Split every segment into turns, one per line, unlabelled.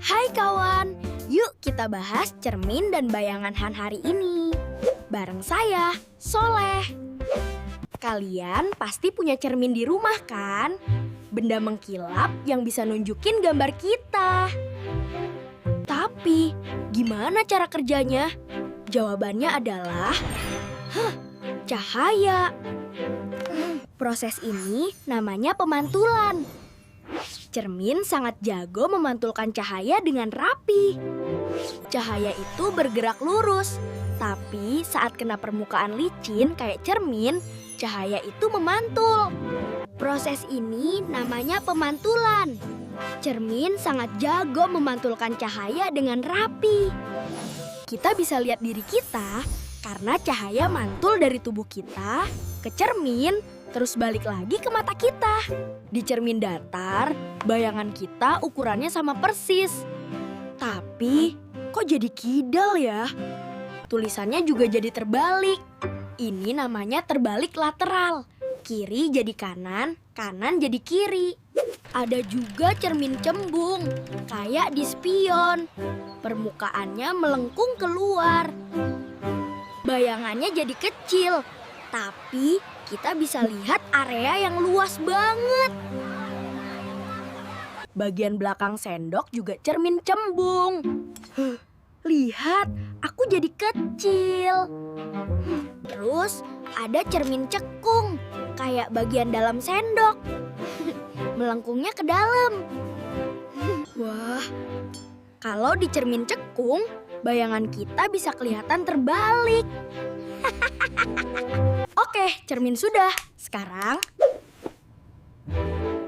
Hai kawan, yuk kita bahas cermin dan bayangan Han hari ini. Bareng saya, Soleh. Kalian pasti punya cermin di rumah kan? Benda mengkilap yang bisa nunjukin gambar kita. Tapi, gimana cara kerjanya? Jawabannya adalah, cahaya. Proses ini namanya pemantulan. Cermin sangat jago memantulkan cahaya dengan rapi. Cahaya itu bergerak lurus, tapi saat kena permukaan licin kayak cermin, cahaya itu memantul. Proses ini namanya pemantulan. Cermin sangat jago memantulkan cahaya dengan rapi. Kita bisa lihat diri kita karena cahaya mantul dari tubuh kita ke cermin, terus balik lagi ke mata kita. Di cermin datar, bayangan kita ukurannya sama persis. Tapi, kok jadi kidal ya? Tulisannya juga jadi terbalik. Ini namanya terbalik lateral. Kiri jadi kanan, kanan jadi kiri. Ada juga cermin cembung, kayak di spion. Permukaannya melengkung keluar. Bayangannya jadi kecil, tapi kita bisa lihat area yang luas banget. Bagian belakang sendok juga cermin cembung. Lihat, aku jadi kecil. Terus ada cermin cekung, kayak bagian dalam sendok. Melengkungnya ke dalam. Wah, kalau di cermin cekung, bayangan kita bisa kelihatan terbalik. Oke, cermin sudah. Sekarang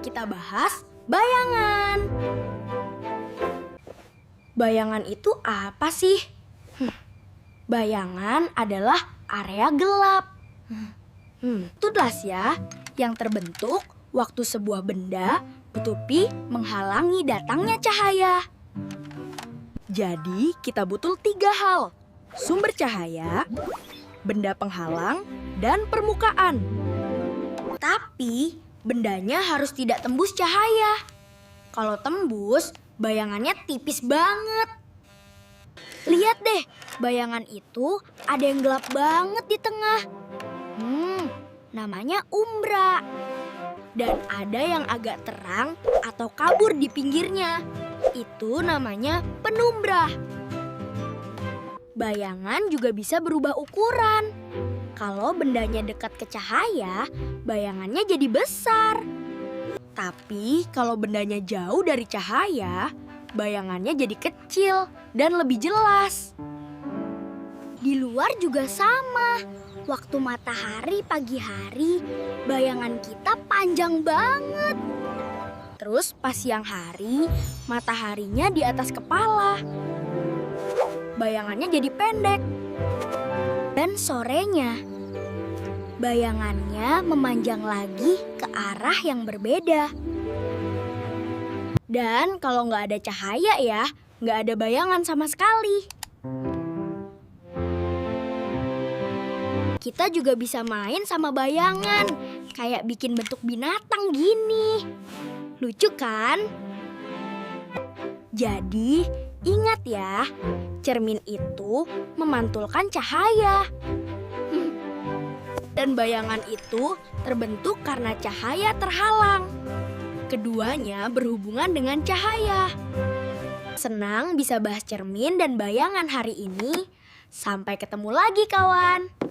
kita bahas bayangan. Bayangan itu apa sih? Bayangan adalah area gelap. Itu jelas ya, yang terbentuk waktu sebuah benda menutupi menghalangi datangnya cahaya. Jadi kita butuh 3 hal: sumber cahaya, benda penghalang, dan permukaan. Tapi bendanya harus tidak tembus cahaya. Kalau tembus, bayangannya tipis banget. Lihat deh, bayangan itu ada yang gelap banget di tengah. Namanya umbra. Dan ada yang agak terang atau kabur di pinggirnya. Itu namanya penumbra. Bayangan juga bisa berubah ukuran. Kalau bendanya dekat ke cahaya, bayangannya jadi besar. Tapi kalau bendanya jauh dari cahaya, bayangannya jadi kecil dan lebih jelas. Di luar juga sama. Waktu matahari pagi hari, bayangan kita panjang banget. Terus pas siang hari, mataharinya di atas kepala. Bayangannya jadi pendek. Dan sorenya, bayangannya memanjang lagi ke arah yang berbeda. Dan kalau nggak ada cahaya ya, nggak ada bayangan sama sekali. Kita juga bisa main sama bayangan, kayak bikin bentuk binatang gini. Lucu kan? Jadi, ingat ya, cermin itu memantulkan cahaya. Dan bayangan itu terbentuk karena cahaya terhalang. Keduanya berhubungan dengan cahaya. Senang bisa bahas cermin dan bayangan hari ini. Sampai ketemu lagi kawan.